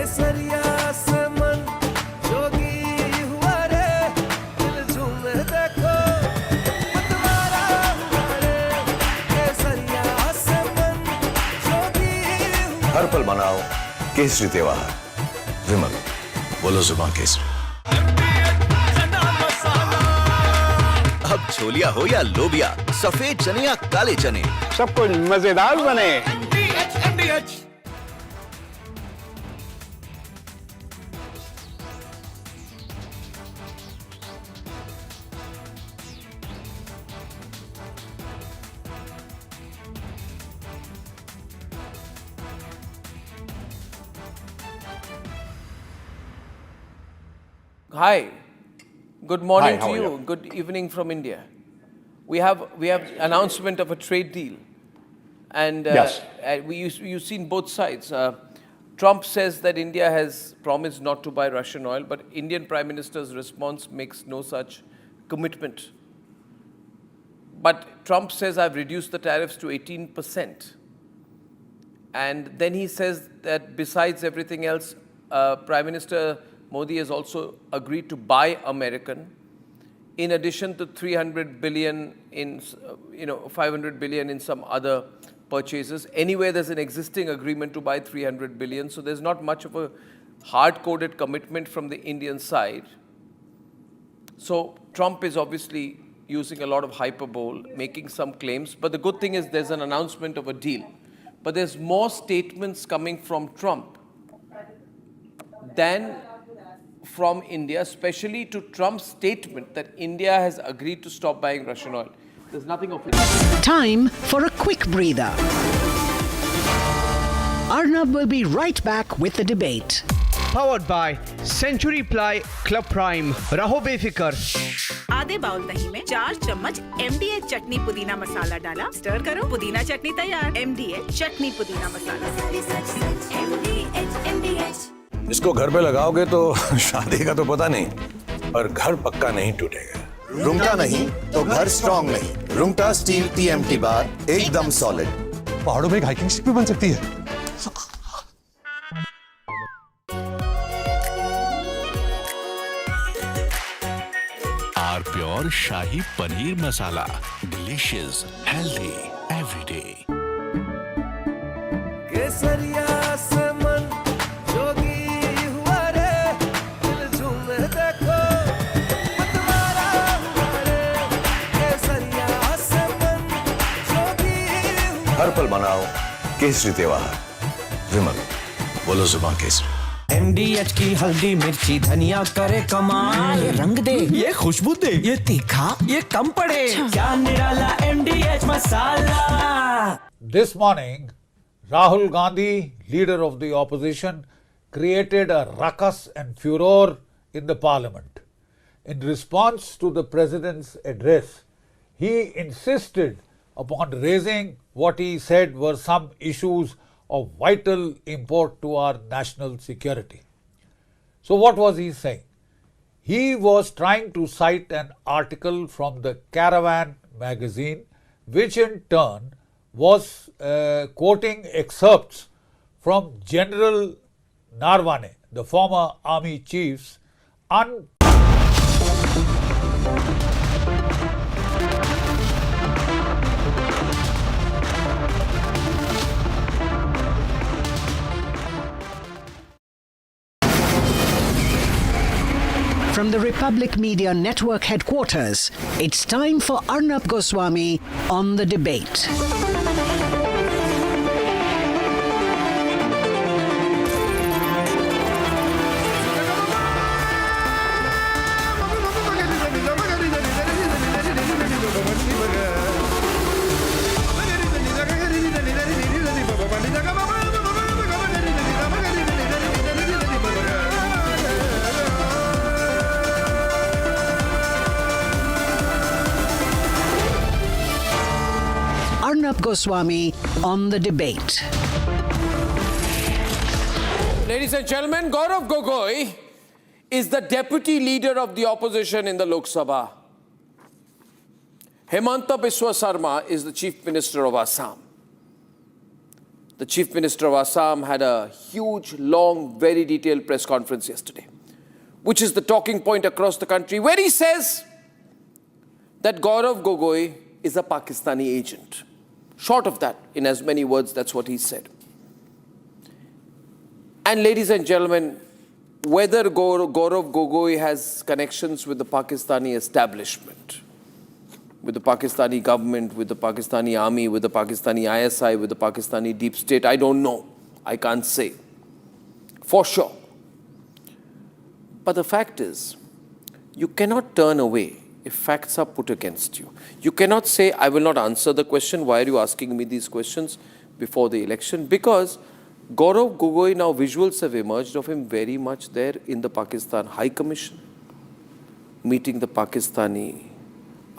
हर पल मनाओ केसरी त्योहार। विमल बोलो जुबान केसरी। अब छोलिया हो या लोबिया, सफेद चने या काले चने, सब कुछ मजेदार बने। Hi, good morning Hi, to you. how are you? Good evening from India. We have announcement of a trade deal, and Yes. you've seen both sides. Trump says that India has promised not to buy Russian oil, but Indian Prime Minister's response makes no such commitment. But Trump says I've reduced the tariffs to 18%, and then he says that besides everything else, Prime Minister Modi has also agreed to buy American, in addition to 300 billion in, 500 billion in some other purchases. Anyway, there's an existing agreement to buy 300 billion, so there's not much of a hard-coded commitment from the Indian side. So Trump is obviously using a lot of hyperbole, making some claims, but the good thing is there's an announcement of a deal. But there's more statements coming from Trump than from India, especially to Trump's statement that India has agreed to stop buying Russian oil. There's nothing official. Time for a quick breather. Arnab will be right back with the debate. Powered by Century Ply Club Prime. Raho befikar. आधे bowl दही में 4 चम्मच MDH चटनी पुदीना मसाला डाला, stir करो, पुदीना चटनी तैयार। MDH चटनी पुदीना मसाला। इसको घर पे लगाओगे तो शादी का तो पता नहीं, पर घर पक्का नहीं टूटेगा। रुंगटा नहीं तो घर स्ट्रॉन्ग नहीं। रुंगटा स्टील TMT बार एकदम सॉलिड। पहाड़ों में एक हाइकिंग स्टिक भी बन सकती है। Our pure shahi paneer masala, delicious, healthy everyday. केसरिया से मन जोगी हुआ रे, दिल झूमे देखो मतवारा हुआ रे। केसरिया से मन जोगी हुआ। हर पल मनाओ केसरी त्योहार। विमल बोलो जुबान केसरी। MDH की हल्दी मिर्ची धनिया करे कमाल, ये रंग दे, ये खुशबू दे, ये तीखा, ये कम पड़े, क्या निराला MDH masala. This morning, Rahul Gandhi, leader of the opposition, created a ruckus and furor in the parliament. In response to the president's address, he insisted upon raising what he said were some issues of vital import to our national security. So what was he saying? He was trying to cite an article from the Caravan magazine, which in turn was quoting excerpts from General Narwane, the former army chief's From the Republic Media Network headquarters, it's time for Arnab Goswami on the debate. Arnab Goswami on the debate. Ladies and gentlemen, Gaurav Gogoi is the deputy leader of the opposition in the Lok Sabha. Himanta Biswa Sarma is the chief minister of Assam. The Chief Minister of Assam had a huge, long, very detailed press conference yesterday, which is the talking point across the country, where he says that Gaurav Gogoi is a Pakistani agent. Short of that, in as many words, that's what he said. And ladies and gentlemen, whether Gaurav Gogoi has connections with the Pakistani establishment, with the Pakistani government, with the Pakistani army, with the Pakistani ISI, with the Pakistani deep state, I don't know. I can't say for sure. But the fact is, you cannot turn away if facts are put against you. You cannot say, I will not answer the question, why are you asking me these questions before the election? Because Gaurav Gogoi, now visuals have emerged of him very much there in the Pakistan High Commission, meeting the Pakistani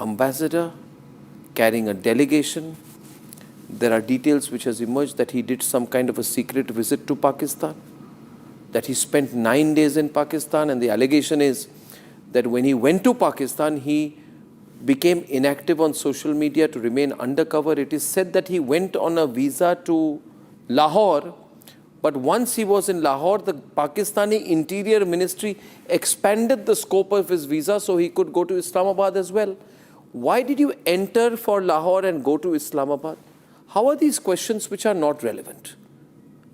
ambassador, carrying a delegation. There are details which has emerged that he did some kind of a secret visit to Pakistan, that he spent 9 days in Pakistan, and the allegation is that when he went to Pakistan, he became inactive on social media to remain undercover. It is said that he went on a visa to Lahore, but once he was in Lahore, the Pakistani Interior Ministry expanded the scope of his visa so he could go to Islamabad as well. Why did you enter for Lahore and go to Islamabad? How are these questions which are not relevant?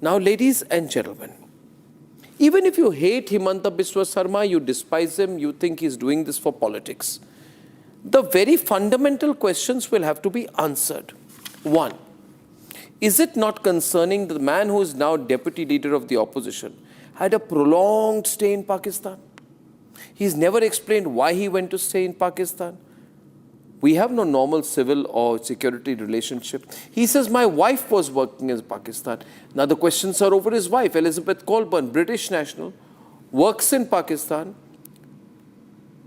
Now, ladies and gentlemen, even if you hate Himanta Biswa Sarma, you despise him, you think he's doing this for politics, the very fundamental questions will have to be answered. One, is it not concerning the man who is now deputy leader of the opposition had a prolonged stay in Pakistan? He's never explained why he went to stay in Pakistan. We have no normal civil or security relationship. He says, my wife was working in Pakistan. Now the questions are over his wife. Elizabeth Colburn, British national, works in Pakistan,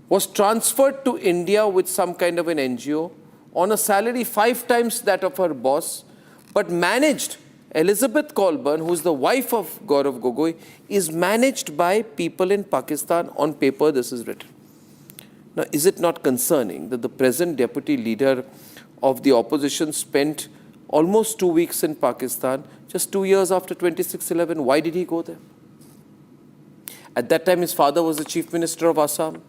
was transferred to India with some kind of an NGO on a salary 5 times that of her boss, but managed, Elizabeth Colburn, who's the wife of Gaurav Gogoi, is managed by people in Pakistan. On paper, this is written. Now, is it not concerning that the present deputy leader of the opposition spent almost 2 weeks in Pakistan, just 2 years after 26/11? Why did he go there? At that time, his father was the chief minister of Assam.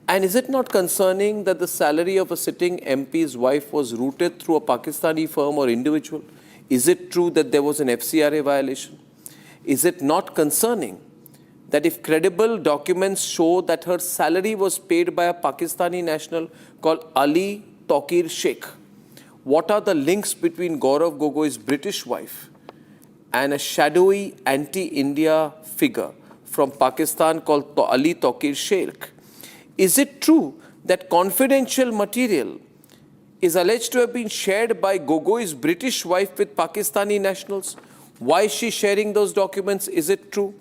And is it not concerning that the salary of a sitting MP's wife was routed through a Pakistani firm or individual? Is it true that there was an FCRA violation? Is it not concerning that if credible documents show that her salary was paid by a Pakistani national called Ali Tauqeer Sheikh, what are the links between Gaurav Gogoi's British wife and a shadowy anti-India figure from Pakistan called Ali Tauqeer Sheikh? Is it true that confidential material is alleged to have been shared by Gogoi's British wife with Pakistani nationals? Why is she sharing those documents? Is it true?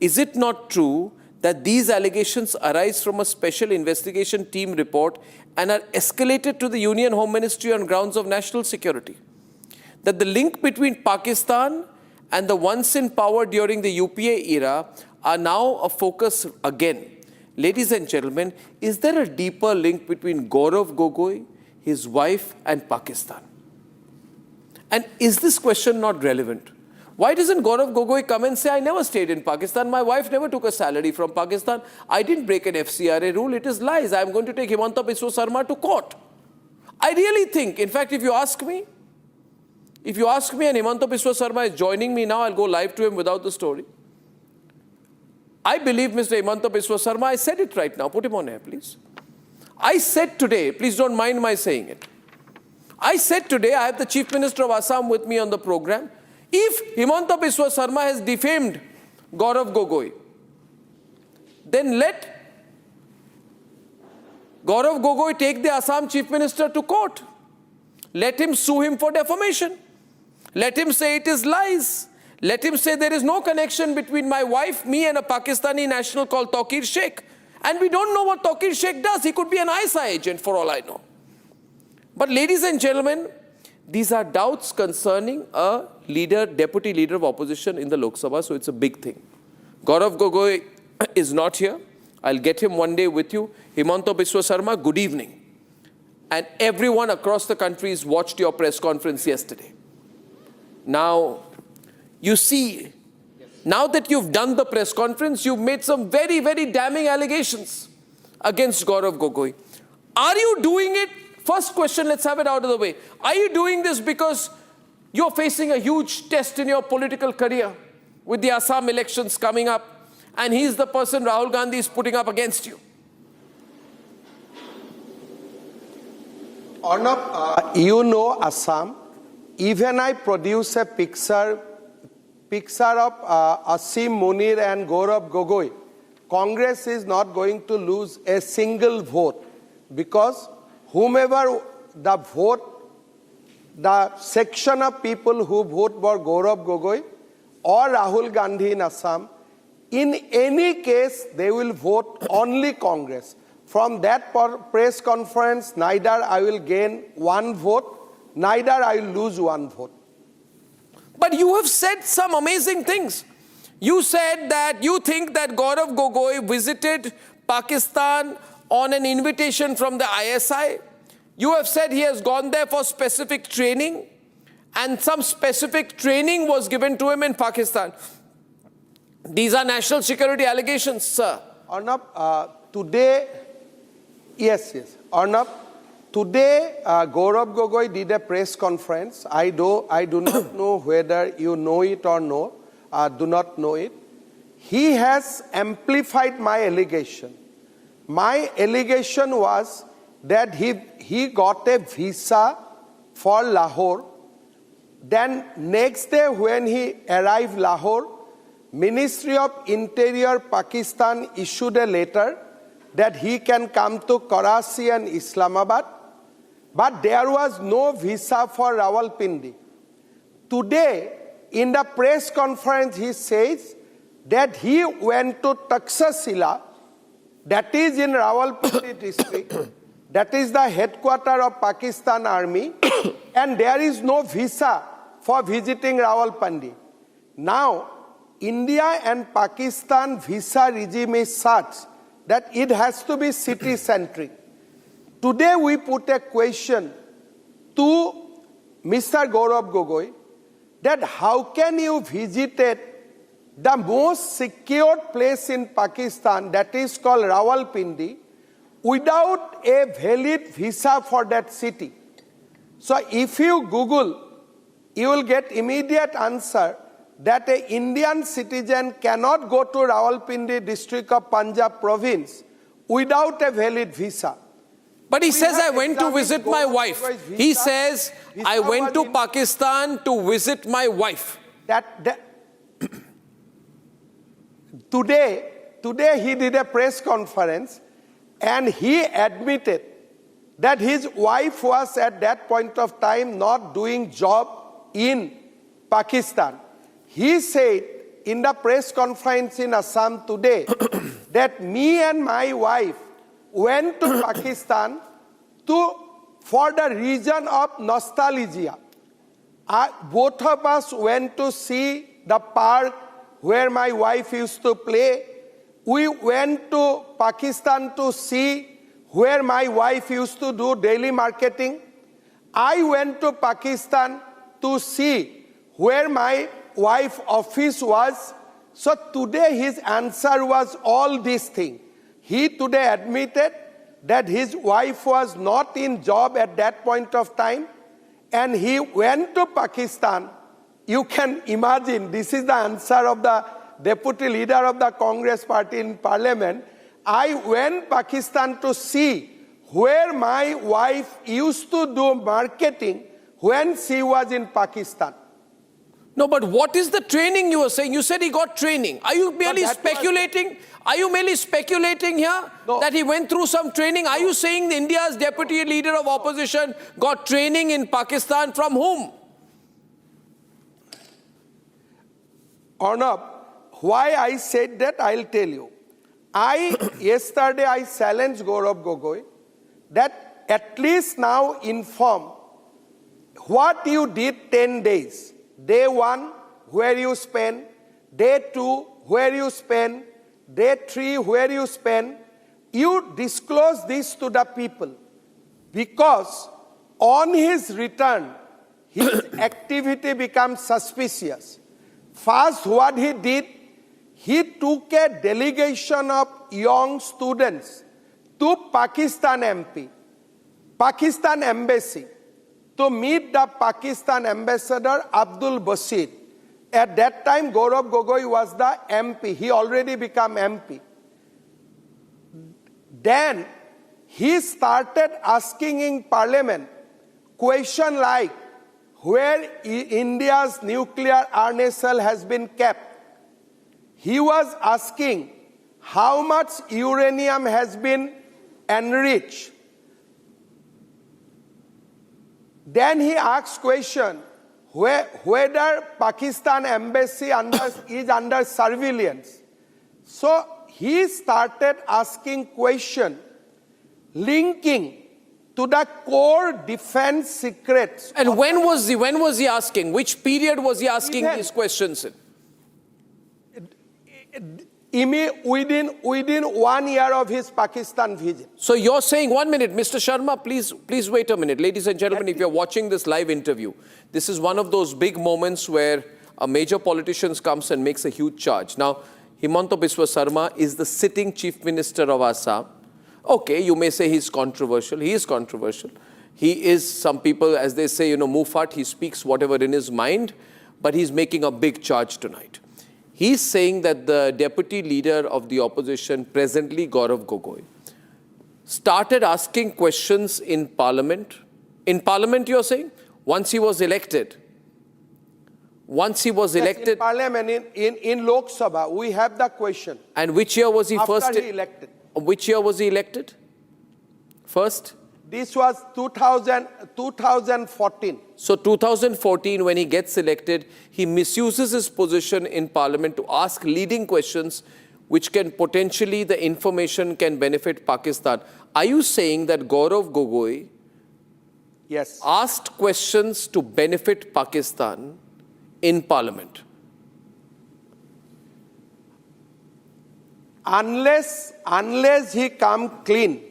Is it not true that these allegations arise from a special investigation team report and are escalated to the Union Home Ministry on grounds of national security? That the link between Pakistan and the once in power during the UPA era are now a focus again. Ladies and gentlemen, is there a deeper link between Gaurav Gogoi, his wife, and Pakistan? And is this question not relevant? Why doesn't Gaurav Gogoi come and say, I never stayed in Pakistan, my wife never took a salary from Pakistan, I didn't break an FCRA rule, it is lies, I'm going to take Himanta Biswa Sarma to court. I really think, in fact, if you ask me and Himanta Biswa Sarma is joining me now, I'll go live to him without the story. I believe Mr. Himanta Biswa Sarma, I said it right now, put him on air, please. I said today, please don't mind my saying it. I said today, I have the Chief Minister of Assam with me on the program. If Himanta Biswa Sarma has defamed Gaurav Gogoi, then let Gaurav Gogoi take the Assam Chief Minister to court. Let him sue him for defamation. Let him say it is lies. Let him say there is no connection between my wife, me, and a Pakistani national called Tauqeer Sheikh. And we don't know what Tauqeer Sheikh does. He could be an ISI agent for all I know. But ladies and gentlemen, these are doubts concerning a leader, deputy leader of opposition in the Lok Sabha, so it's a big thing. Gaurav Gogoi is not here. I'll get him one day with you. Himanta Biswa Sarma, good evening. And everyone across the country has watched your press conference yesterday. Now, you see, now that you've done the press conference, you've made some very, very damning allegations against Gaurav Gogoi. Are you doing it? First question, let's have it out of the way. Are you doing this because you're facing a huge test in your political career with the Assam elections coming up, and he's the person Rahul Gandhi is putting up against you? Arnab, you know Assam. Even I produce a picture of Asim Munir and Gaurav Gogoi. Congress is not going to lose a single vote because whomever the vote, the section of people who vote for Gaurav Gogoi or Rahul Gandhi in Assam, in any case they will vote only Congress. From that press conference, neither I will gain one vote, neither I will lose one vote. But you have said some amazing things. You said that you think that Gaurav Gogoi visited Pakistan on an invitation from the ISI. You have said he has gone there for specific training, and some specific training was given to him in Pakistan. These are national security allegations, sir. Arnab, today, yes. Arnab, today Gaurav Gogoi did a press conference. I do not know whether you know it or no. Do not know it. He has amplified my allegation. My allegation was that he got a visa for Lahore. Then next day when he arrived Lahore, Ministry of Interior Pakistan issued a letter that he can come to Karachi and Islamabad, but there was no visa for Rawalpindi. Today, in the press conference, he says that he went to Taxila, that is in Rawalpindi district, that is the headquarters of Pakistan Army, and there is no visa for visiting Rawalpindi. Now, India and Pakistan visa regime is such that it has to be city-centric. Today we put a question to Mr. Gaurav Gogoi that how can you visit the most secured place in Pakistan, that is called Rawalpindi, without a valid visa for that city? So if you Google, you will get immediate answer that an Indian citizen cannot go to Rawalpindi district of Punjab province without a valid visa. But he says, I went to visit my wife. He says, I went to Pakistan to visit my wife. Today he did a press conference and he admitted that his wife was at that point of time not doing job in Pakistan. He said in the press conference in Assam today that me and my wife went to Pakistan for the reason of nostalgia. Both of us went to see the park where my wife used to play. We went to Pakistan to see where my wife used to do daily marketing. I went to Pakistan to see where my wife's office was. So today his answer was all these things. He today admitted that his wife was not in job at that point of time and he went to Pakistan. You can imagine, this is the answer of the deputy leader of the Congress party in parliament. I went Pakistan to see where my wife used to do marketing when she was in Pakistan. No, but what is the training you were saying? You said he got training. Are you merely speculating? Are you merely speculating here that he went through some training? Are you saying India's deputy leader of opposition got training in Pakistan from whom? Arnab, why I said that, I'll tell you. Yesterday I challenged Gaurav Gogoi that at least now inform what you did 10 days. Day 1, where you spend. Day 2, where you spend. Day 3, where you spend. You disclose this to the people. Because on his return, his activity becomes suspicious. First, what he did, he took a delegation of young students to Pakistan embassy, to meet the Pakistan ambassador Abdul Basit. At that time, Gaurav Gogoi was the MP. He already became MP. Then he started asking in parliament question like where India's nuclear arsenal has been kept. He was asking how much uranium has been enriched. Then he asked question whether Pakistan embassy is under surveillance. So he started asking question linking to the core defense secrets. And when was he asking? Which period was he asking these questions in? Within 1 year of his Pakistan visit. So you're saying, 1 minute, Mr. Sharma, please wait a minute. Ladies and gentlemen, if you're watching this live interview, this is one of those big moments where a major politician comes and makes a huge charge. Now, Himanta Biswa Sarma is the sitting Chief Minister of Assam. Okay, you may say he's controversial. He is controversial. He is, some people, as they say, Mufat, he speaks whatever in his mind, but he's making a big charge tonight. He's saying that the deputy leader of the opposition, presently Gaurav Gogoi, started asking questions in parliament. In parliament, you're saying? Once he was elected. Once he was elected. In parliament, in Lok Sabha, we have the question. And which year was he After he elected. Which year was he elected? First? This was 2014. So 2014, when he gets elected, he misuses his position in parliament to ask leading questions which can potentially, the information can benefit Pakistan. Are you saying that Gaurav Gogoi asked questions to benefit Pakistan in parliament? Unless he come clean,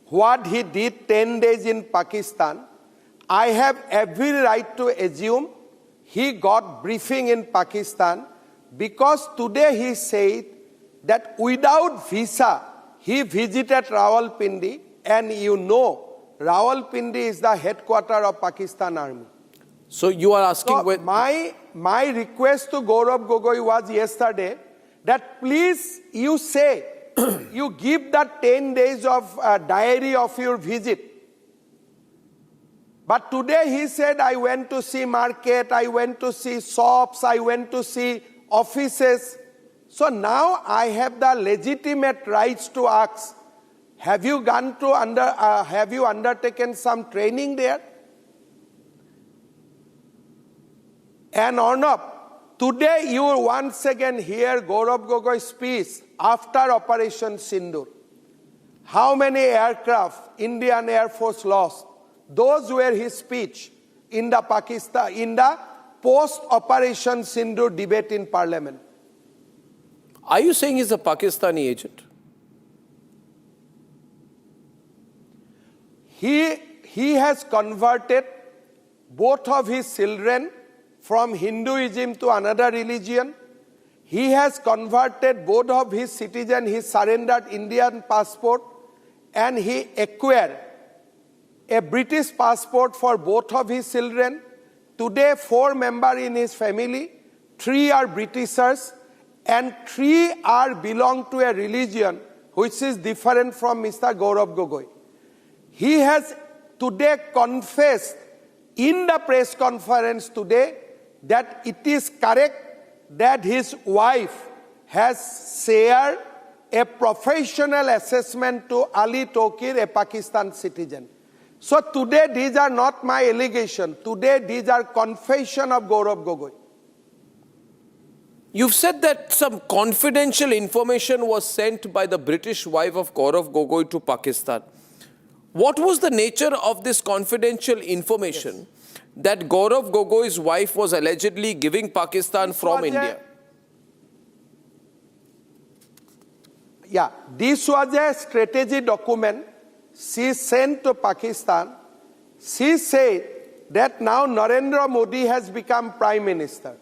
what he did 10 days in Pakistan, I have every right to assume he got briefing in Pakistan, because today he said that without visa, he visited Rawalpindi, and Rawalpindi is the headquarters of Pakistan Army. So you are asking... So my request to Gaurav Gogoi was yesterday that please you say, you give the 10 days of diary of your visit. But today he said, I went to see market, I went to see shops, I went to see offices. So now I have the legitimate rights to ask, have you undertaken some training there? And Arnab, today you once again hear Gaurav Gogoi's speech after Operation Sindoor. How many aircraft Indian Air Force lost? Those were his speech in the post-Operation Sindoor debate in Parliament. Are you saying he's a Pakistani agent? He has converted both of his children from Hinduism to another religion. He has converted both of his citizens. He surrendered Indian passport and he acquired a British passport for both of his children. Today, 4 members in his family, 3 are Britishers, and 3 belong to a religion which is different from Mr. Gaurav Gogoi. He has today confessed in the press conference today that it is correct that his wife has shared a professional assessment to Ali Tauqeer, a Pakistan citizen. So today these are not my allegations. Today these are confession of Gaurav Gogoi. You've said that some confidential information was sent by the British wife of Gaurav Gogoi to Pakistan. What was the nature of this confidential information that Gaurav Gogoi's wife was allegedly giving Pakistan from India? This was a strategy document she sent to Pakistan. She said that now Narendra Modi has become Prime Minister.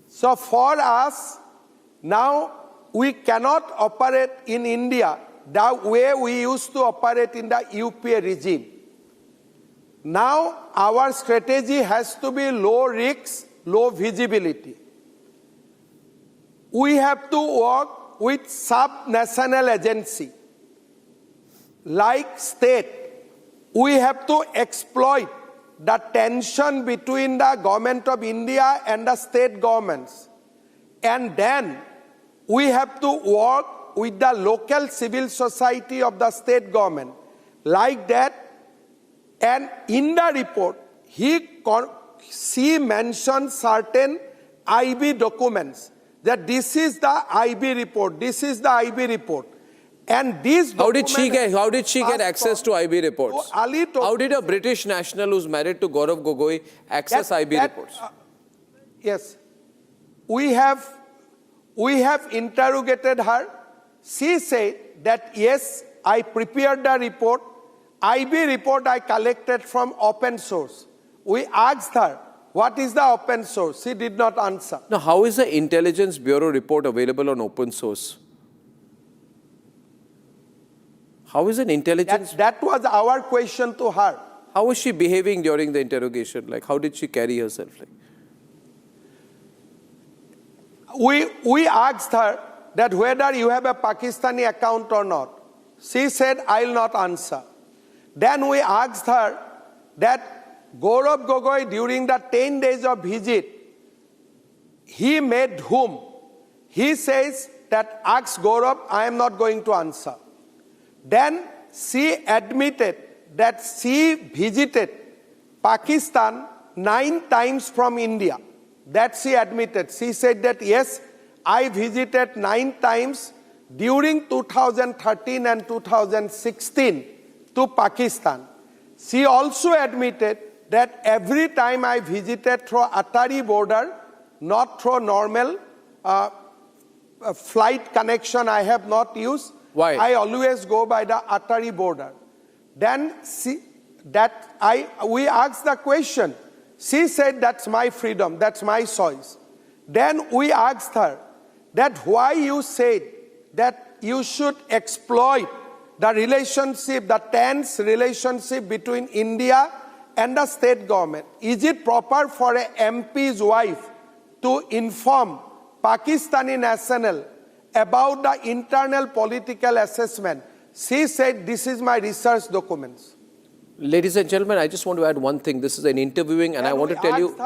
So for us, now we cannot operate in India the way we used to operate in the UPA regime. Now our strategy has to be low risk, low visibility. We have to work with sub-national agency, like state. We have to exploit the tension between the government of India and the state governments. And then we have to work with the local civil society of the state government, like that. And in the report, she mentioned certain IB documents, that this is the IB report, this is the IB report. And these How did she get access to IB reports? Ali How did a British national who's married to Gaurav Gogoi access IB reports? Yes. We have interrogated her. She said that yes, I prepared the report. IB report I collected from open source. We asked her, what is the open source? She did not answer. Now, how is the Intelligence Bureau report available on open source? How is an intelligence... That was our question to her. How was she behaving during the interrogation? Like, how did she carry herself? Like? We asked her that whether you have a Pakistani account or not. She said, I will not answer. Then we asked her that Gaurav Gogoi, during the 10 days of visit, he met whom? He says that ask Gaurav, I am not going to answer. Then she admitted that she visited Pakistan 9 times from India. That she admitted. She said that yes, I visited 9 times during 2013 and 2016 to Pakistan. She also admitted that every time I visited through Atari border, not through normal flight connection I have not used. Why? I always go by the Atari border. Then we asked the question. She said, that's my freedom, that's my choice. Then we asked her that why you said that you should exploit the relationship, the tense relationship between India and the state government. Is it proper for an MP's wife to inform Pakistani national about the internal political assessment? She said, this is my research documents. Ladies and gentlemen, I just want to add one thing. This is an interviewing and I want to tell you...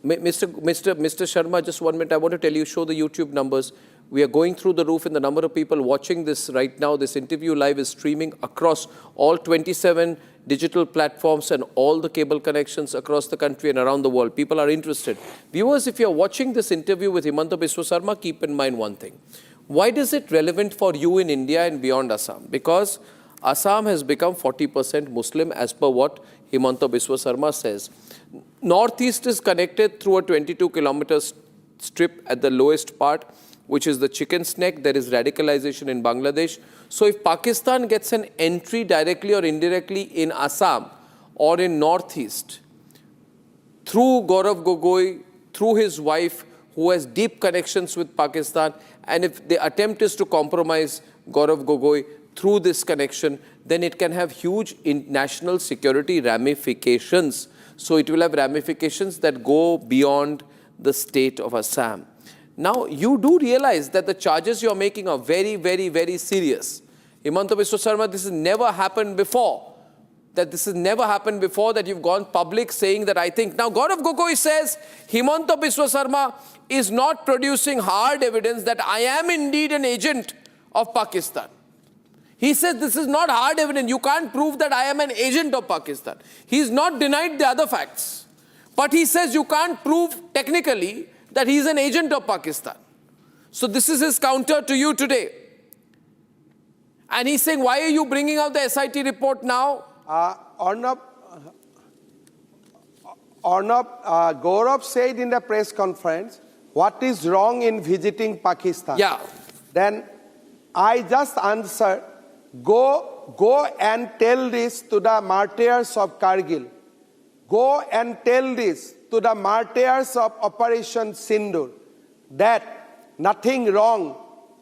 Mr. Sharma, just 1 minute. I want to tell you, show the YouTube numbers. We are going through the roof and the number of people watching this right now. This interview live is streaming across all 27 digital platforms and all the cable connections across the country and around the world. People are interested. Viewers, if you're watching this interview with Himanta Biswa Sarma, keep in mind one thing. Why is it relevant for you in India and beyond Assam? Because Assam has become 40% Muslim as per what Himanta Biswa Sarma says. Northeast is connected through a 22-kilometer strip at the lowest part, which is the Chicken's Neck. There is radicalization in Bangladesh. So if Pakistan gets an entry directly or indirectly in Assam or in Northeast, through Gaurav Gogoi, through his wife, who has deep connections with Pakistan, and if the attempt is to compromise Gaurav Gogoi through this connection, then it can have huge national security ramifications. So it will have ramifications that go beyond the state of Assam. Now, you do realize that the charges you're making are very, very, very serious. Himanta Biswa Sarma, this has never happened before. That you've gone public saying that I think. Now, Gaurav Gogoi says Himanta Biswa Sarma is not producing hard evidence that I am indeed an agent of Pakistan. He says this is not hard evidence. You can't prove that I am an agent of Pakistan. He's not denied the other facts. But he says you can't prove technically that he's an agent of Pakistan. So this is his counter to you today. And he's saying, why are you bringing out the SIT report now? Arnab, Gaurav said in the press conference, what is wrong in visiting Pakistan? Yeah. Then I just answered, go and tell this to the martyrs of Kargil. go and tell this to the martyrs of Operation Sindoor that nothing wrong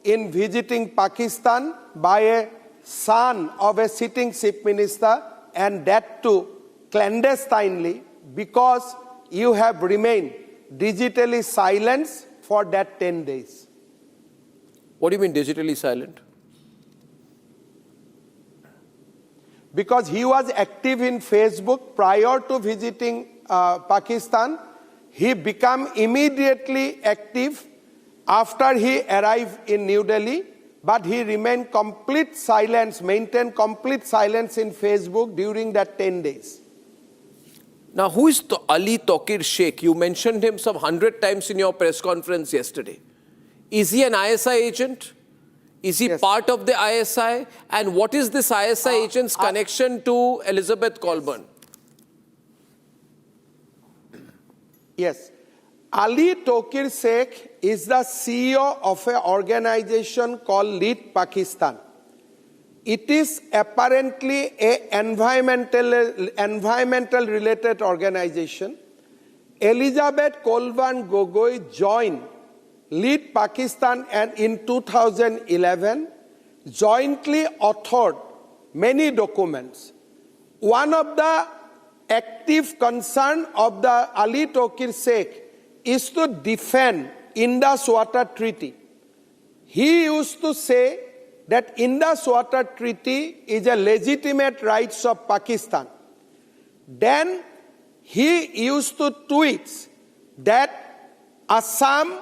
in visiting Pakistan by a son of a sitting chief minister, and that too clandestinely, because you have remained digitally silent for that 10 days. What do you mean digitally silent? Because he was active in Facebook prior to visiting Pakistan. He became immediately active after he arrived in New Delhi, but he remained complete silence, maintained complete silence in Facebook during that 10 days. Now, who is Ali Tauqeer Sheikh? You mentioned him some 100 times in your press conference yesterday. Is he an ISI agent? Is he part of the ISI? And what is this ISI agent's connection to Elizabeth Colburn? Yes. Ali Tauqeer Sheikh is the CEO of an organization called Lead Pakistan. It is apparently an environmental related organization. Elizabeth Colburn Gogoi joined Lead Pakistan and in 2011 jointly authored many documents. One of the active concern of the Ali Tauqeer Sheikh is to defend Indus Water Treaty. He used to say that Indus Water Treaty is a legitimate rights of Pakistan. Then he used to tweet that Assam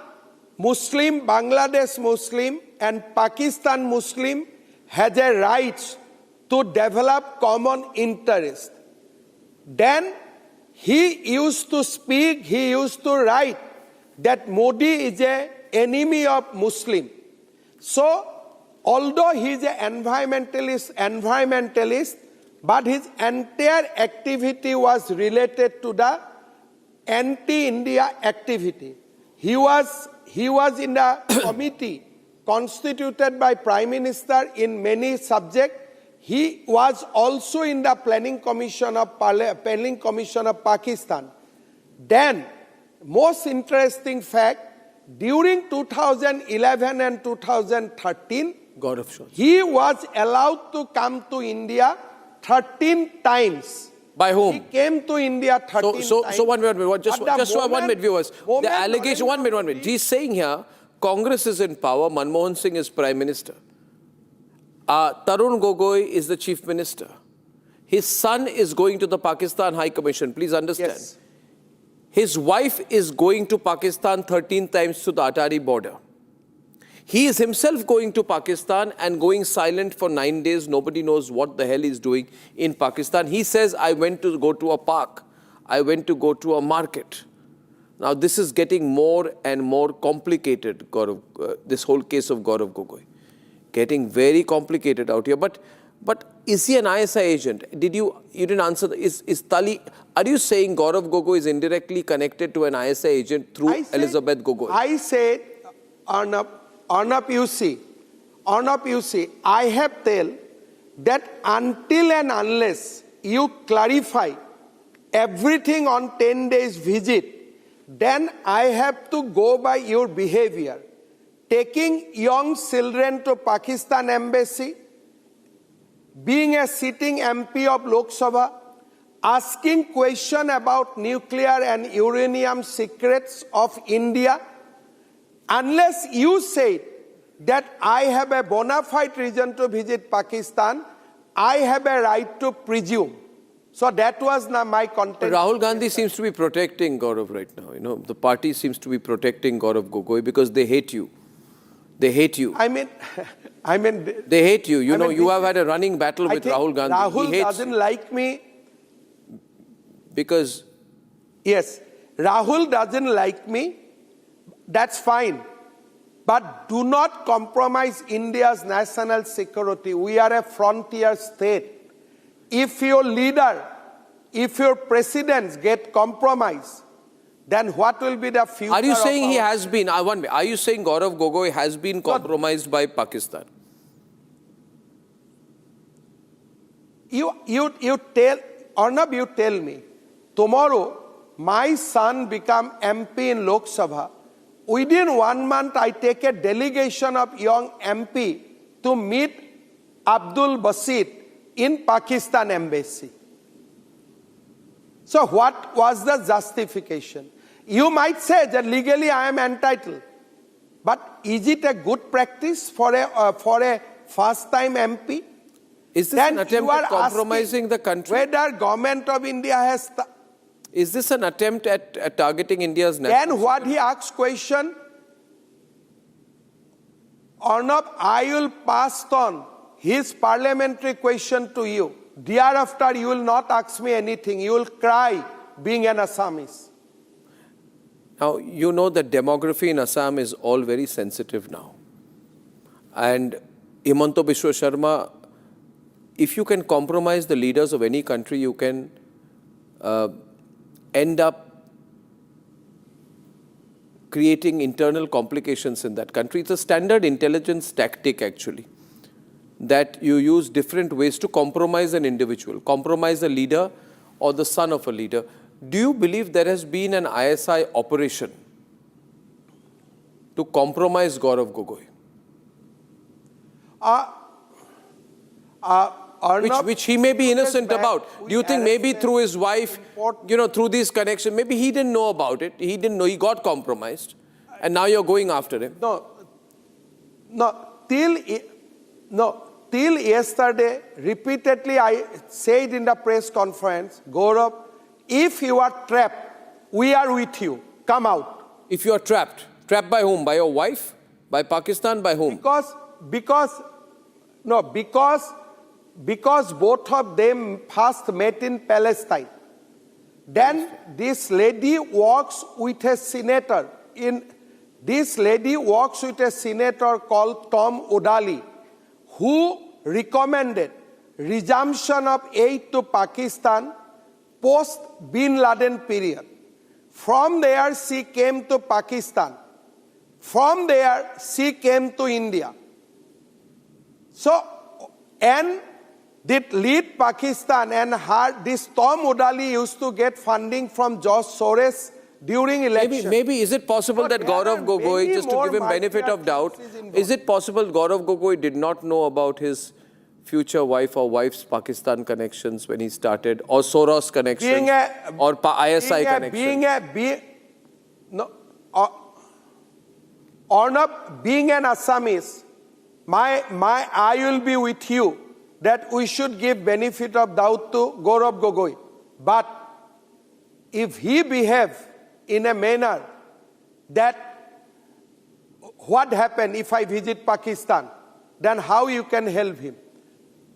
Muslim, Bangladesh Muslim and Pakistan Muslim has a right to develop common interest. Then he used to speak, he used to write that Modi is an enemy of Muslim. So, although he is an environmentalist, but his entire activity was related to the anti-India activity. He was in the committee constituted by Prime Minister in many subjects. He was also in the Planning Commission of Pakistan. Then, most interesting fact, during 2011 and 2013, he was allowed to come to India 13 times. By whom? He came to India 13 times. So 1 minute, just 1 minute, viewers. The allegation, 1 minute. He's saying here, Congress is in power, Manmohan Singh is Prime Minister. Tarun Gogoi is the Chief Minister. His son is going to the Pakistan High Commission. Please understand. Yes. His wife is going to Pakistan 13 times to the Atari border. He is himself going to Pakistan and going silent for 9 days. Nobody knows what the hell he's doing in Pakistan. He says, I went to go to a park. I went to go to a market. Now, this is getting more and more complicated, Gaurav, this whole case of Gaurav Gogoi. Getting very complicated out here. But is he an ISI agent? You didn't answer. Are you saying Gaurav Gogoi is indirectly connected to an ISI agent through Elizabeth Gogoi? I said, Arnab, you see, I have told that until and unless you clarify everything on 10 days visit, then I have to go by your behavior. Taking young children to Pakistan embassy, being a sitting MP of Lok Sabha, asking question about nuclear and uranium secrets of India, unless you say that I have a bona fide reason to visit Pakistan, I have a right to presume. So that was not my content. Rahul Gandhi seems to be protecting Gaurav right now. You know, the party seems to be protecting Gaurav Gogoi because they hate you. They hate you. I mean, they hate you. You know, you have had a running battle with Rahul Gandhi. Rahul he hates doesn't you. like me. Because? Yes, Rahul doesn't like me. That's fine. But do not compromise India's national security. We are a frontier state. If your leader, if your presidents get compromised, then what will be the future? Are you saying he has been? Are you saying Gaurav Gogoi has been compromised by Pakistan? You tell, Arnab, you tell me, tomorrow my son become MP in Lok Sabha, within 1 month I take a delegation of young MP to meet Abdul Basit in Pakistan embassy. So what was the justification? You might say that legally I am entitled, but is it a good practice for a first-time MP? Is this an attempt at compromising the country? Whether government of India has... Is this an attempt at targeting India's national Then what he asks question, Arnab, I will pass on his parliamentary question to you. Thereafter, you will not ask me anything. You will cry being an Assamese. Now, you know that demography in Assam is all very sensitive now. And Himanta Biswa Sarma, if you can compromise the leaders of any country, you can end up creating internal complications in that country. It's a standard intelligence tactic, actually, that you use different ways to compromise an individual, compromise a leader or the son of a leader. Do you believe there has been an ISI operation to compromise Gaurav Gogoi? Which he may be innocent about. Do you think maybe through his wife, through these connections, maybe he didn't know about it, he didn't know, he got compromised, and now you're going after him? Till yesterday, repeatedly I said in the press conference, Gaurav, if you are trapped, we are with you. Come out. If you are trapped, trapped by whom? By your wife? By Pakistan? By whom? Because both of them first met in Palestine. Then this lady works with a senator. This lady works with a senator called Tom O'Daly, who recommended resumption of aid to Pakistan post-Bin Laden period. From there, she came to Pakistan. From there, she came to India. So, and did lead Pakistan, and this Tom O'Daly used to get funding from George Soros during election. Maybe is it possible that Gaurav Gogoi, just to give him benefit of doubt, is it possible Gaurav Gogoi did not know about his future wife or wife's Pakistan connections when he started, or Soros connections, or ISI connections? Arnab, being an Assamese, I will be with you that we should give benefit of doubt to Gaurav Gogoi. But if he behaves in a manner that what happened if I visit Pakistan, then how you can help him?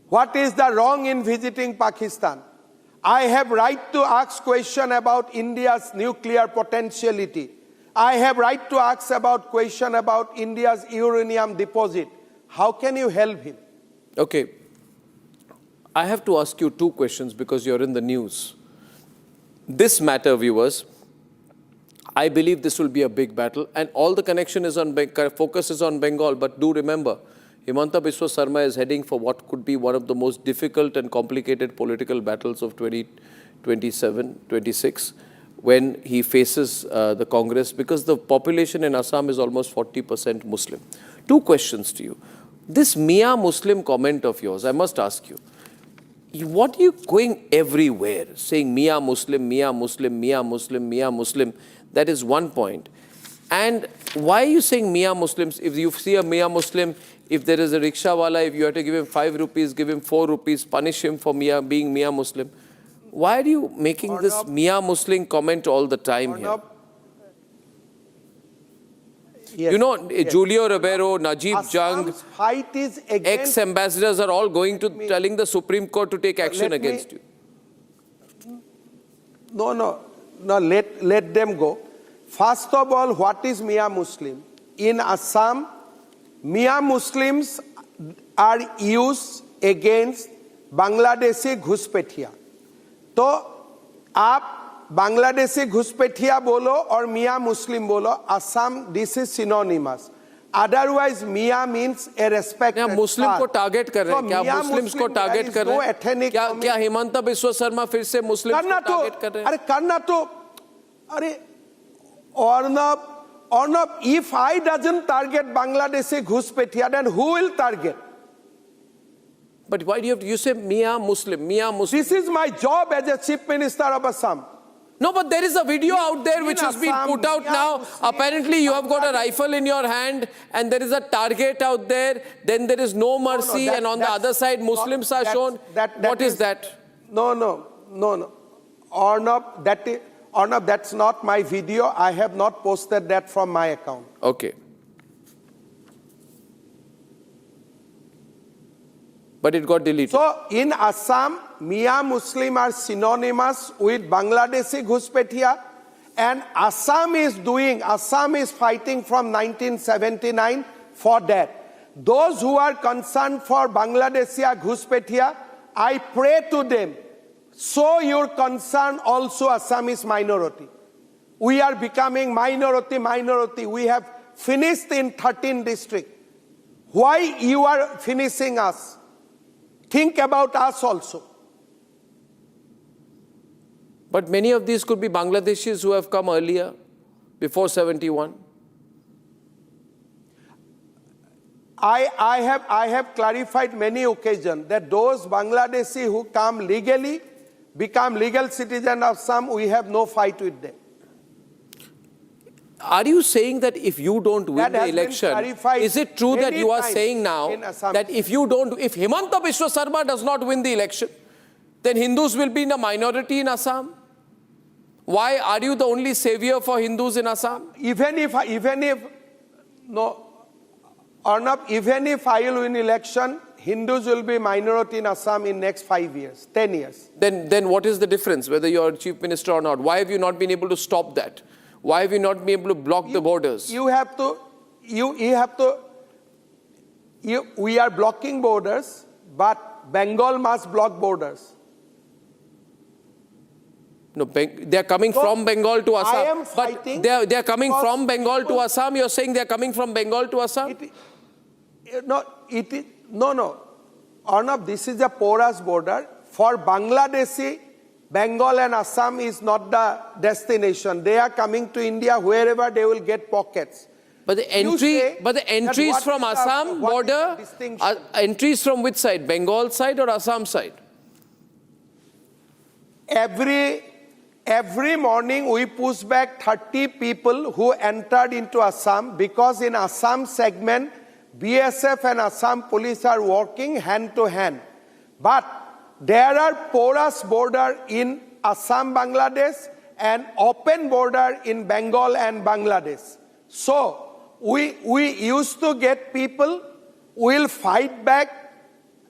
What is the wrong in visiting Pakistan? I have right to ask question about India's nuclear potentiality. I have right to ask about question about India's uranium deposit. How can you help him? Okay. I have to ask you two questions because you're in the news. This matter, viewers, I believe this will be a big battle, and all the connection is on focus is on Bengal. But do remember, Himanta Biswa Sarma is heading for what could be one of the most difficult and complicated political battles of 2027-26, when he faces the Congress, because the population in Assam is almost 40% Muslim. Two questions to you. This Mia Muslim comment of yours, I must ask you, what are you going everywhere, saying Mia Muslim, Mia Muslim, Mia Muslim, Mia Muslim? That is one point. And why are you saying Mia Muslims? If you see a Mia Muslim, if there is a rickshawala, if you have to give him 5 rupees, give him 4 rupees, punish him for being Mia Muslim. Why are you making this Mia Muslim comment all the time here? Yes, you know, Julio Ribeiro, Najib Jung, ex-ambassadors are all going to telling the Supreme Court to take action against you. No, let them go. First of all, what is Mia Muslim? In Assam, Mia Muslims are used against Bangladeshi घुसपैठिया. तो आप बांग्लादेशी घुसपैठिया बोलो और मियाँ मुस्लिम बोलो, Assam, this is synonymous. Otherwise, Mia means a respected क्या मुस्लिम को target कर रहे हैं? क्या Mia मुस्लिम्स को Muslim, टारगेट there is कर रहे no हैं? ethnic क्या हिमंता बिस्वा शर्मा फिर से मुस्लिम्स को टारगेट कर रहे हैं? अरे करना तो अरे Arnab, if I doesn't target Bangladeshi Ghuspetia, then who will target? But why do you say Mia Muslim? This is my job as a Chief Minister of Assam. No, but there is a video out there which has been put out now. Apparently, you have got a rifle in your hand and there is a target out there. Then there is no mercy, and on the other side, Muslims are shown. What is that? No. Arnab, that's not my video. I have not posted that from my account. Okay. But it got deleted. So, in Assam, Mia Muslim are synonymous with Bangladeshi Ghuspetia, and Assam is fighting from 1979 for that. Those who are concerned for Bangladeshi Ghuspetia, I pray to them, show your concern also Assamese minority. We are becoming minority. We have finished in 13 districts. Why you are finishing us? Think about us also. But many of these could be Bangladeshis who have come earlier, before 71. I have clarified many occasions that those Bangladeshi who come legally, become legal citizens of Assam, we have no fight with them. Are you saying that if you don't win the election, is it true that you are saying now that if Himanta Biswa Sarma does not win the election, then Hindus will be in a minority in Assam? Why are you the only savior for Hindus in Assam? Even if I will win election, Hindus will be minority in Assam in next 5 years, 10 years. Then what is the difference, whether you are chief minister or not? Why have you not been able to stop that? Why have you not been able to block the borders? We are blocking borders, but Bengal must block borders. No, they are coming from Bengal to Assam. I am fighting. But they are coming from Bengal to Assam. You are saying they are coming from Bengal to Assam? No. Arnab, this is a porous border. For Bangladeshi, Bengal and Assam is not the destination. They are coming to India wherever they will get pockets. But the entries from Assam border, entries from which side? Bengal side or Assam side? Every morning we push back 30 people who entered into Assam, because in Assam segment, BSF and Assam police are working hand to hand. But there are porous border in Assam, Bangladesh, and open border in Bengal and Bangladesh. So we used to get people who will fight back,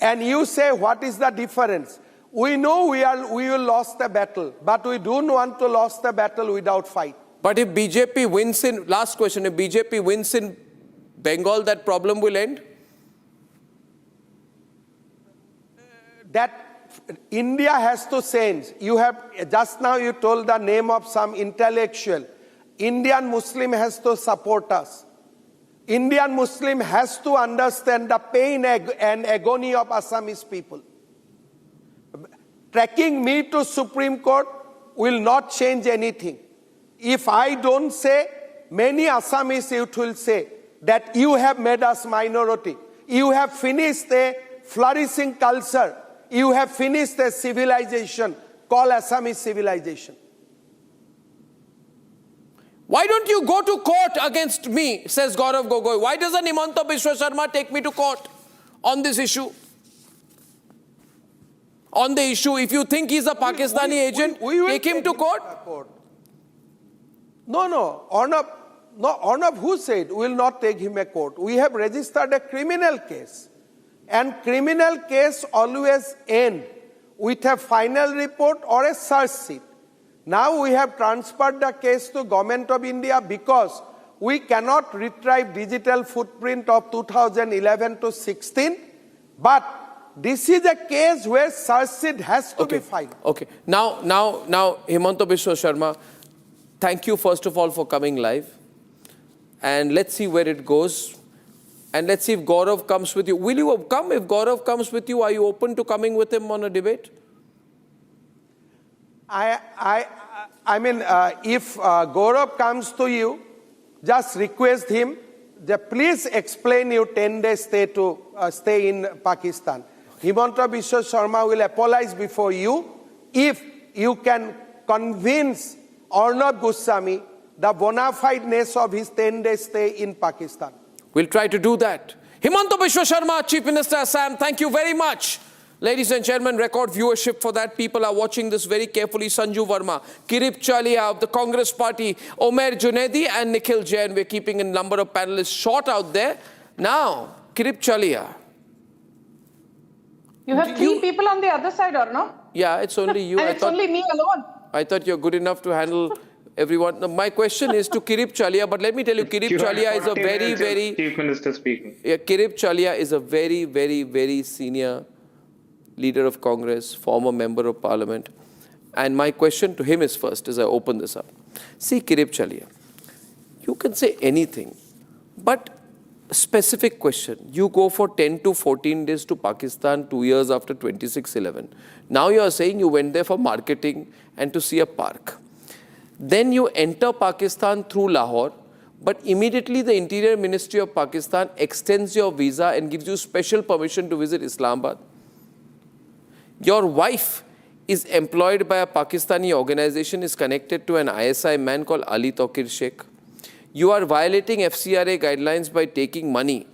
and you say, what is the difference? We know we will lose the battle, but we don't want to lose the battle without fight. But if BJP wins in, last question, if BJP wins in Bengal, that problem will end? That India has to change. Just now you told the name of some intellectual. Indian Muslim has to support us. Indian Muslim has to understand the pain and agony of Assamese people. Tracking me to Supreme Court will not change anything. If I don't say, many Assamese youth will say that you have made us minority. You have finished a flourishing culture. You have finished a civilization called Assamese civilization. Why don't you go to court against me, says Gaurav Gogoi. Why doesn't Himanta Biswa Sarma take me to court on this issue? On the issue, if you think he's a Pakistani agent, take him to court. No, Arnab, who said we will not take him to court? We have registered a criminal case. And criminal case always end with a final report or a search sheet. Now we have transferred the case to Government of India because we cannot retrieve digital footprint of 2011 to 16. But this is a case where search sheet has to be filed. Okay. Now, Himanta Biswa Sarma, thank you first of all for coming live. And let's see where it goes. And let's see if Gaurav comes with you. Will you come? If Gaurav comes with you, are you open to coming with him on a debate? I mean, if Gaurav comes to you, just request him, please explain your 10-day stay in Pakistan. Himanta Biswa Sarma will apologize before you if you can convince Arnab Goswami the bona fideness of his 10-day stay in Pakistan. We'll try to do that. Himanta Biswa Sarma, Chief Minister Assam, thank you very much. Ladies and gentlemen, record viewership for that. People are watching this very carefully. Sanju Verma, Kirip Chalia of the Congress Party, Omer Junaidi and Nikhil Jain. We're keeping a number of panelists short out there. Now, Kirip Chalia. You have three people on the other side, or no? Yeah, it's only you. And it's only me alone. I thought you're good enough to handle everyone. No, my question is to Kirip Chalia, but let me tell you, Kirip Chalia is a very... Chief Minister speaking. Yeah, Kirip Chalia is a very senior leader of Congress, former member of Parliament. And my question to him is first, as I open this up. See, Kirip Chalia, you can say anything, but a specific question. You go for 10 to 14 days to Pakistan 2 years after 26/11. Now you are saying you went there for marketing and to see a park. Then you enter Pakistan through Lahore, but immediately the Interior Ministry of Pakistan extends your visa and gives you special permission to visit Islamabad. Your wife is employed by a Pakistani organization, is connected to an ISI man called Ali Tauqeer Sheikh. You are violating FCRA guidelines by taking money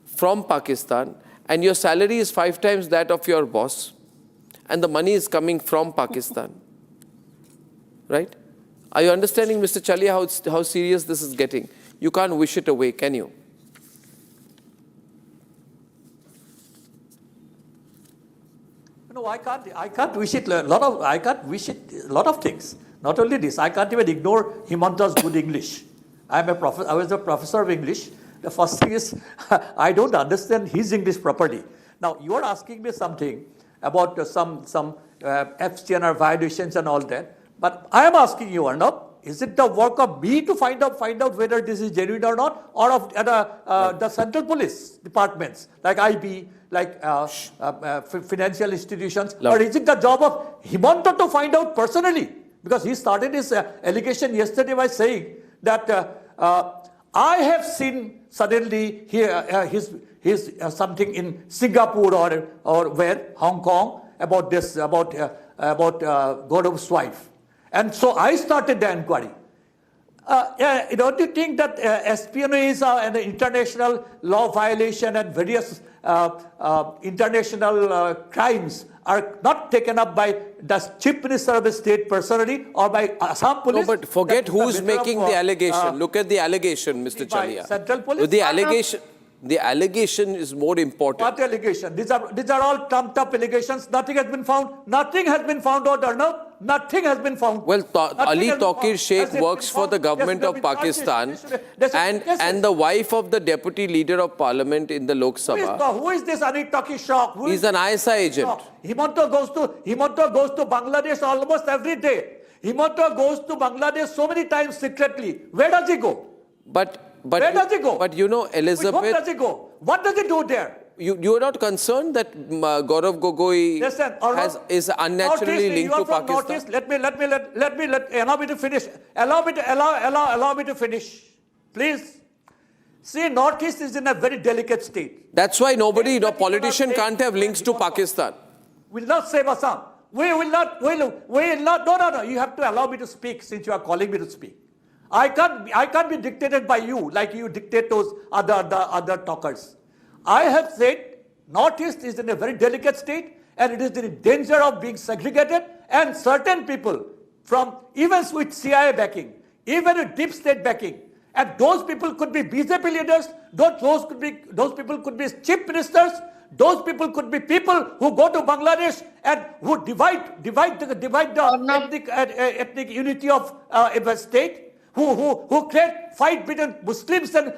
from Pakistan, and your salary is 5 times that of your boss, and the money is coming from Pakistan. Right? Are you understanding, Mr. Chalia, how serious this is getting? You can't wish it away, can you? No, I can't wish it I can't wish it a lot of things. Not only this, I can't even ignore Himanta's good English. I was a professor of English. The first thing is, I don't understand his English properly. Now, you are asking me something about some FCRA violations and all that. But I am asking you, Arnab, is it the work of me to find out whether this is genuine or not, or of the central police departments like IB, like financial institutions, or is it the job of Himanta to find out personally? Because he started his allegation yesterday by saying that I have seen suddenly here his something in Singapore or where, Hong Kong, about this about Gaurav's wife. And so I started the inquiry. Don't you think that espionage and international law violation and various international crimes are not taken up by the Chief Minister of the State personally or by Assam Police? No, but forget who's making the allegation. Look at the allegation, Mr. Chalia. Central Police? The allegation is more important. What allegation? These are all trumped up allegations. Nothing has been found. Nothing has been found out, Arnab. Nothing has been found. Well, Ali Tauqeer Sheikh works for the government of Pakistan and the wife of the deputy leader of parliament in the Lok Sabha. Who is this Ali Tauqeer Sheikh? He's an ISI agent. Himanta goes to Bangladesh almost every day. Himanta goes to Bangladesh so many times secretly. Where does he go? Where does he go? But you know, Elizabeth... Where does he go? What does he do there? You are not concerned that Gaurav Gogoi is unnaturally linked to Pakistan? Allow me to finish. Allow me to finish. Please. See, Northeast is in a very delicate state. That's why politician can't have links to Pakistan. Will not save Assam. We will not. No. You have to allow me to speak since you are calling me to speak. I can't be dictated by you like you dictate those other talkers. I have said Northeast is in a very delicate state and it is in danger of being segregated, and certain people from even with CIA backing, even with deep state backing, and those people could be BJP leaders, those people could be chief ministers, those people could be people who go to Bangladesh and who divide the ethnic unity of a state. Who create fight between Muslims and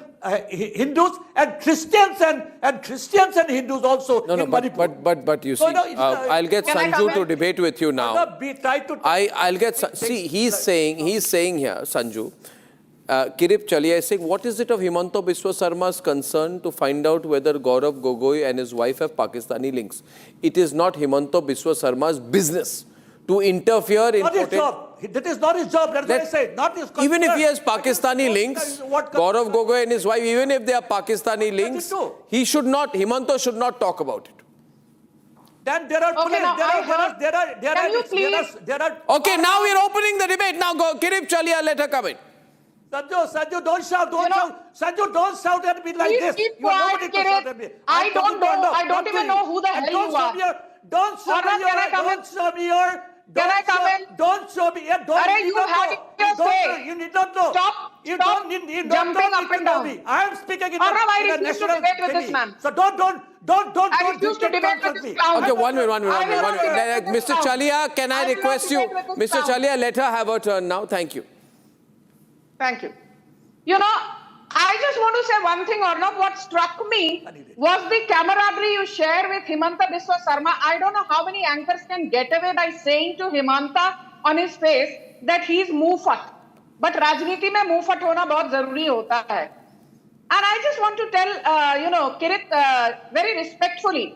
Hindus and Christians and Hindus also in Manipur. But you see, I'll get Sanju to debate with you now. I'll get. See, he's saying here, Sanju, Kirip Chalia is saying, what is it of Himanta Biswa Sarma's concern to find out whether Gaurav Gogoi and his wife have Pakistani links? It is not Himanta Biswa Sarma's business to interfere in... Not his job. That is not his job. That's what I say. Not his concern. Even if he has Pakistani links, Gaurav Gogoi and his wife, even if they have Pakistani links, he should not, Himanta should not talk about it. Then there are police, there are... Okay, now we're opening the debate. Now go, Kirip Chalia, let her come in. Sanju, don't shout, Sanju, don't shout at me like this. Keep You are quiet, nobody to shout at me. I don't know. I don't even know who the hell you are. Don't show me your... Can I come in? Don't show me. You need not know. Stop jumping up and down. I am speaking in I a refuse to national debate with TV. this man. So don't I refuse to debate with this clown. Okay, one minute. Mr. Chalia, can I request you? Mr. Chalia, let her have her turn now. Thank you. Thank you. You know, I just want to say one thing, Arnab. What struck me was the camaraderie you share with Himanta Biswa Sarma. I don't know how many anchors can get away by saying to Himanta on his face that he's muffat. But Rajniti mein muffat hona bahut zaruri hota hai. And I just want to tell, Kirit, very respectfully,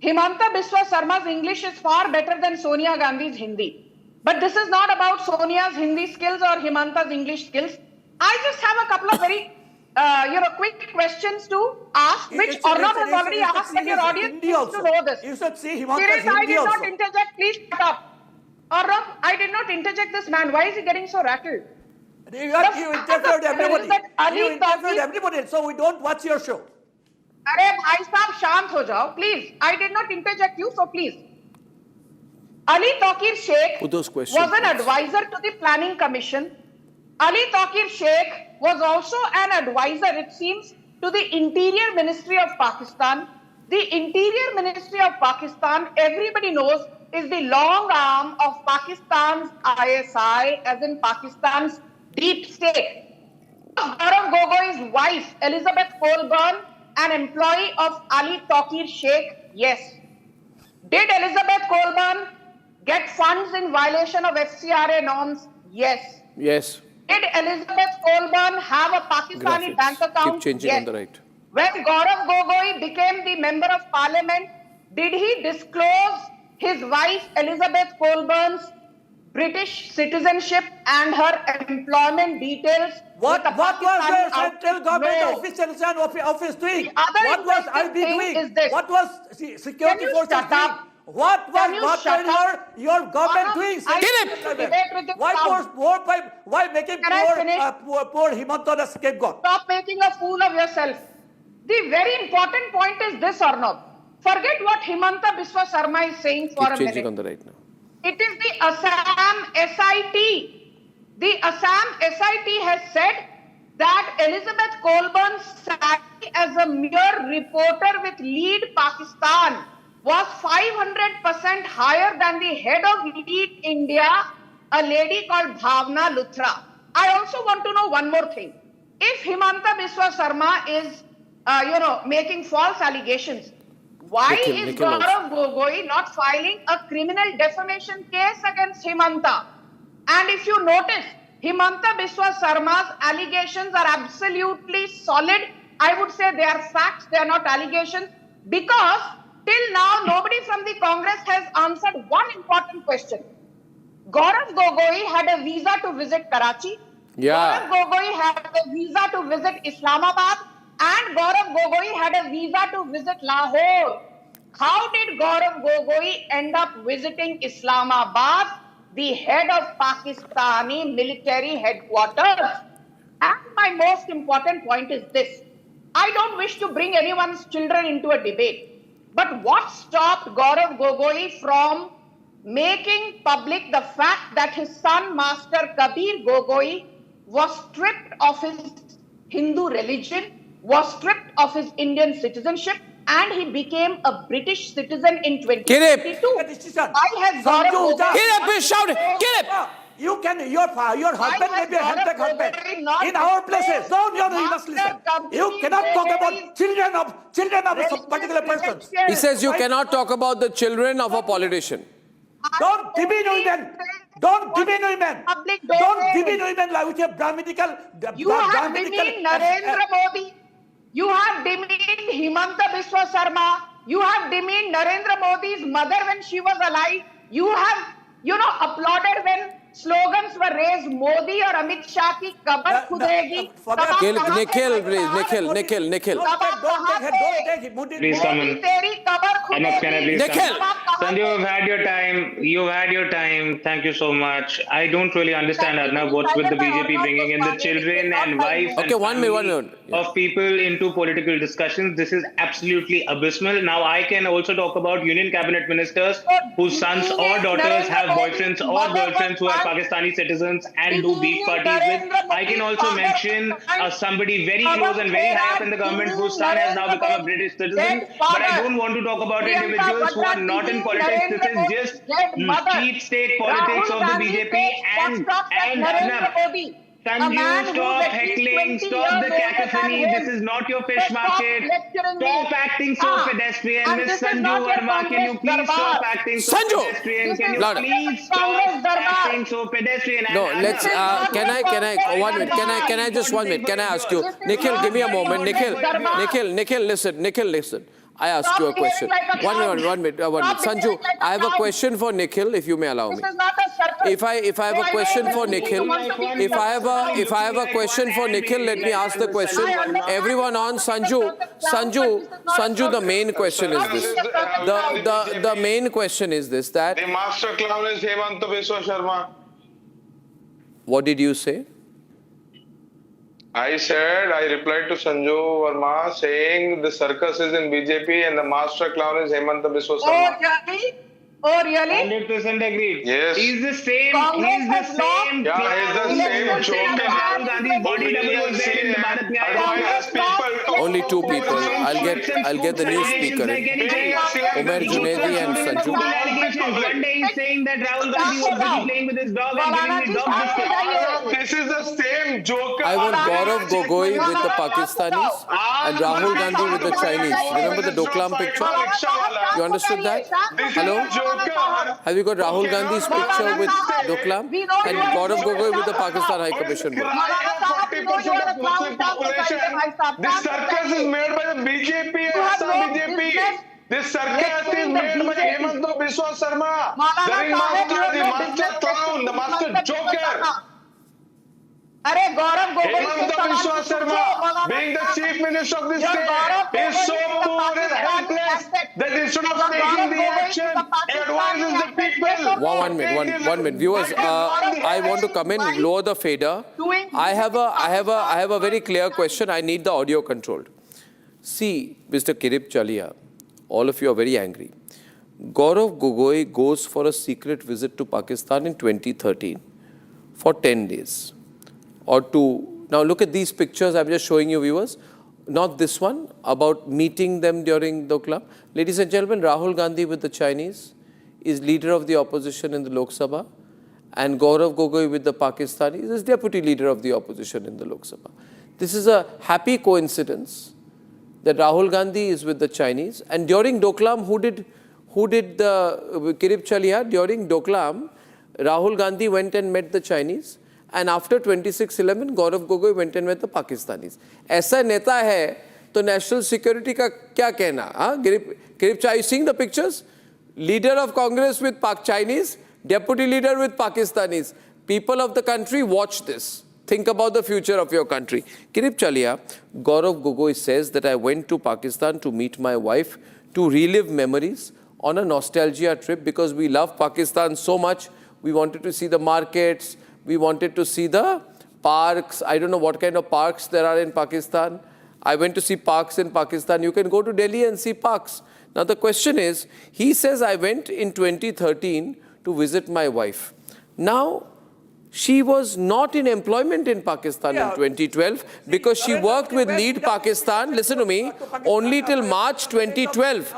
Himanta Biswa Sarma's English is far better than Sonia Gandhi's Hindi. But this is not about Sonia's Hindi skills or Himanta's English skills. I just have a couple of very, quick questions to ask, which Arnab has already asked, and your audience needs to know this. You should see Himanta's Hindi I did not interject. Please shut up. Arnab, I did not interject this man. Why is he getting so rattled? You interfered everybody. You interfered everybody, so we don't watch your show. Arey bhai sahab, shant ho jao, please. I did not interject you, so please. Ali Tauqeer Sheikh was an advisor to the Planning Commission. Ali Tauqeer Sheikh was also an advisor, it seems, to the Interior Ministry of Pakistan. The Interior Ministry of Pakistan, everybody knows, is the long arm of Pakistan's ISI, as in Pakistan's deep state. Gaurav Gogoi's wife, Elizabeth Colburn, an employee of Ali Tauqeer Sheikh? Yes. Did Elizabeth Colburn get funds in violation of FCRA norms? Yes. Yes. Did Elizabeth Colburn have a Pakistani bank account? Keep changing yes. on the right. When Gaurav Gogoi became the member of parliament, did he disclose his wife Elizabeth Colburn's British citizenship and her employment details? What was the central government office doing? What was IB doing? What was security forces doing? What were your government doing? Why making poor Himanta the scapegoat? Stop making a fool of yourself. The very important point is this, Arnab. Forget what Himanta Biswa Sarma is saying for a minute. On the right now. It is the Assam SIT. The Assam SIT has said that Elizabeth Colburn's salary as a mere reporter with Lead Pakistan was 500% higher than the head of Lead India, a lady called Bhavna Luthra. I also want to know one more thing. If Himanta Biswa Sarma is, making false allegations, why is Gaurav Gogoi not filing a criminal defamation case against Himanta? And if you notice, Himanta Biswa Sarma's allegations are absolutely solid. I would say they are facts, they are not allegations, because till now, nobody from the Congress has answered one important question. Gaurav Gogoi had a visa to visit Karachi. Gaurav Gogoi had a visa to visit Islamabad. And Gaurav Gogoi had a visa to visit Lahore. How did Gaurav Gogoi end up visiting Islamabad, the head of Pakistani military headquarters? And my most important point is this. I don't wish to bring anyone's children into a debate. But what stopped Gaurav Gogoi from making public the fact that his son, Master Kabir Gogoi, was stripped of his Hindu religion, was stripped of his Indian citizenship, and he became a British citizen in 2022? Why has Gaurav Gogoi... You can, your husband may be a handbag husband. In our places, no, you must listen. You cannot talk about children of some particular persons. He says you cannot talk about the children of a politician. Don't demean them. Don't demean women. Public Don't domain. demean women like with a Brahminical. You have demeaned Narendra Modi. You have demeaned Himanta Biswa Sarma. You have demeaned Narendra Modi's mother when she was alive. You have, applauded when slogans were raised, Modi or Amit Shah ki kabar khudegi. Nikhil, please. Nikhil. Please come in. Arnab, can I please come? Sanju, you've had your time. You've had your time. Thank you so much. I don't really understand, Arnab, what's with the BJP bringing in the children and wives and one minute. of people into political discussions. This is absolutely abysmal. Now, I can also talk about union cabinet ministers whose sons or daughters have boyfriends or girlfriends who are Pakistani citizens and do beach parties with. I can also mention somebody very close and very high up in the government whose son has now become a British citizen. But I don't want to talk about individuals who are not in politics. This is just cheap state politics of the BJP and Arnab. Sanju, stop heckling, stop the cacophony. This is not your fish market. Stop acting so pedestrian. Miss Sanju Verma, can you please stop acting so pedestrian? Can you please stop acting so pedestrian? No, let's, can I just 1 minute, can I ask you? Nikhil, give me a moment. Nikhil, listen. I ask you a question. 1 minute. Sanju, I have a question for Nikhil, if you may allow me. If I have a question for Nikhil, if I have a question for Nikhil, let me ask the question. Everyone on Sanju, the main question is this. The main question is this, that the master clown is Himanta Biswa Sarma. What did you say? I replied to Sanju Verma saying the circus is in BJP and the master clown is Himanta Biswa Sarma. Oh, really? 100% agreed. Yes. He's the same. Yeah, he's the same joker. Only two people. I'll get the new speaker. Umer Junaidi and Sanju. One day he's saying that Rahul Gandhi was busy playing with his dog and giving the dog biscuits. This is the same joker. I want Gaurav Gogoi with the Pakistanis and Rahul Gandhi with the Chinese. Remember the Doklam picture? You understood that? Hello? Have you got Rahul Gandhi's picture with Doklam and Gaurav Gogoi with the Pakistan High Commission? 40% of Muslim population. This circus is made by the BJP and Assam BJP. This circus is made by Himanta Biswa Sarma, the ringmaster, the master clown, the master joker. Himanta Biswa Sarma, being the chief minister of this state, is so poor and helpless that instead of taking the action, he advises the people. One minute. Viewers, I want to come in, lower the fader. I have a very clear question. I need the audio controlled. See, Mr. Kirip Chalia, all of you are very angry. Gaurav Gogoi goes for a secret visit to Pakistan in 2013 for 10 days. Now look at these pictures I'm just showing you, viewers. Not this one, about meeting them during Doklam. Ladies and gentlemen, Rahul Gandhi with the Chinese is leader of the opposition in the Lok Sabha, and Gaurav Gogoi with the Pakistanis is deputy leader of the opposition in the Lok Sabha. This is a happy coincidence that Rahul Gandhi is with the Chinese, and during Doklam, who did the Kirip Chalia? During Doklam, Rahul Gandhi went and met the Chinese. And after 26/11, Gaurav Gogoi went and met the Pakistanis. ऐसा नेता है तो national security का क्या कहना? Kirip Chai, you seeing the pictures? Leader of Congress with Chinese, deputy leader with Pakistanis. People of the country, watch this. Think about the future of your country. Kirip Chalia, Gaurav Gogoi says that I went to Pakistan to meet my wife to relive memories on a nostalgia trip because we love Pakistan so much. We wanted to see the markets. We wanted to see the parks. I don't know what kind of parks there are in Pakistan. I went to see parks in Pakistan. You can go to Delhi and see parks. Now the question is, he says I went in 2013 to visit my wife. Now, she was not in employment in Pakistan in 2012 because she worked with Lead Pakistan, listen to me, only till March 2012.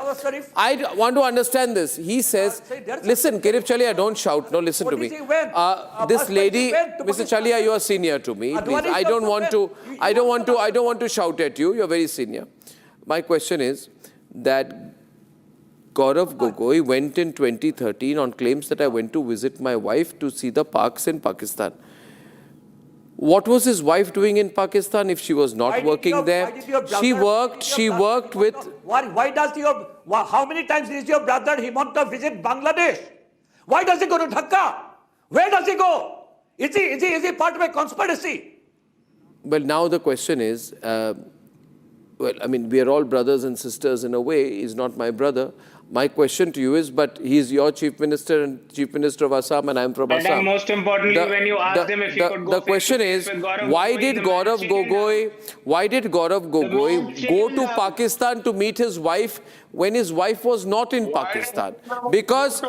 I want to understand this. He says, listen, Kirip Chalia, don't shout. No, listen to me. This lady, Mr. Chalia, you are senior to me. Please. I don't want to shout at you. You're very senior. My question is that Gaurav Gogoi went in 2013 on claims that I went to visit my wife to see the parks in Pakistan. What was his wife doing in Pakistan if she was not working there? She worked with... Why does how many times does your brother Himanta visit Bangladesh? Why does he go to Dhaka? Where does he go? Is he part of a conspiracy? Well, now the question is, we are all brothers and sisters in a way. He's not my brother. My question to you is, but he's your Chief Minister and Chief Minister of Assam, and I'm from Assam. And most importantly, when you asked him if he could go... The question is, why did Gaurav Gogoi go to Pakistan to meet his wife when his wife was not in Pakistan? Because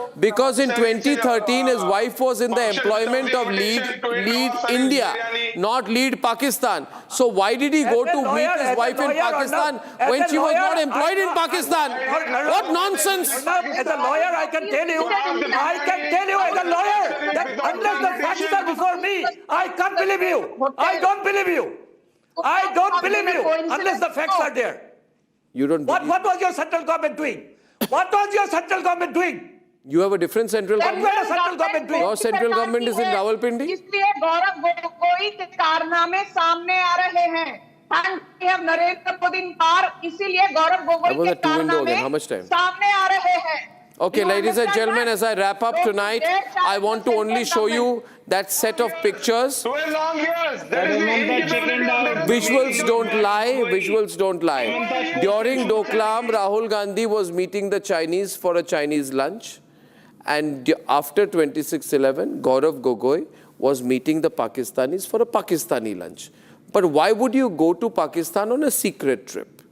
in 2013, his wife was in the employment of Lead India, not Lead Pakistan. So why did he go to meet his wife in Pakistan when she was not employed in Pakistan? What nonsense! As a lawyer, I can tell you as a lawyer that unless the facts are before me, I can't believe you. I don't believe you. I don't believe you unless the facts are there. You don't. What was your central government doing? What was your central government doing? You have a different central government. What was central government doing? Your central government is in Rawalpindi. इसलिए गौरव गोगोई के कारनामे सामने आ रहे हैं. And we have Narendra Modi in power. इसीलिए गौरव गोगोई के कारनामे सामने आ रहे हैं. Okay, ladies and gentlemen, as I wrap up tonight, I want to only show you that set of pictures. Visuals don't lie. Visuals don't lie. During Doklam, Rahul Gandhi was meeting the Chinese for a Chinese lunch. And after 26/11, Gaurav Gogoi was meeting the Pakistanis for a Pakistani lunch. But why would you go to Pakistan on a secret trip?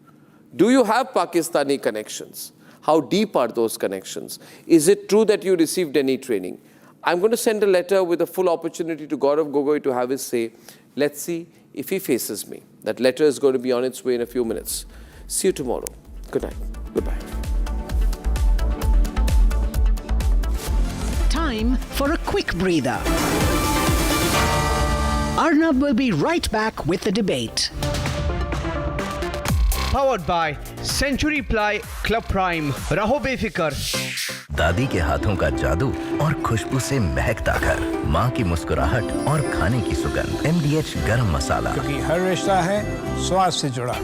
Do you have Pakistani connections? How deep are those connections? Is it true that you received any training? I'm going to send a letter with a full opportunity to Gaurav Gogoi to have his say. Let's see if he faces me. That letter is going to be on its way in a few minutes. See you tomorrow. Good night. Goodbye. Time for a quick breather. Arnab will be right back with the debate. Powered by Century Ply Club Prime. Raho befikar. दादी के हाथों का जादू और खुशबू से महकता घर, माँ की मुस्कुराहट और खाने की सुगंध, MDH गरम मसाला, क्योंकि हर रिश्ता है स्वाद से जुड़ा।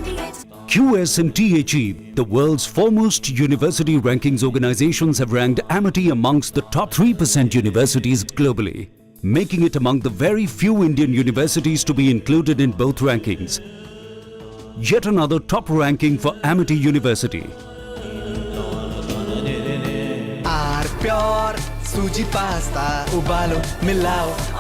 QS&THE, the world's foremost university rankings organizations, have ranked Amity amongst the top 3% universities globally, making it among the very few Indian universities to be included in both rankings. Yet another top ranking for Amity University. Pure सूजी pasta उबालो मिलाओ और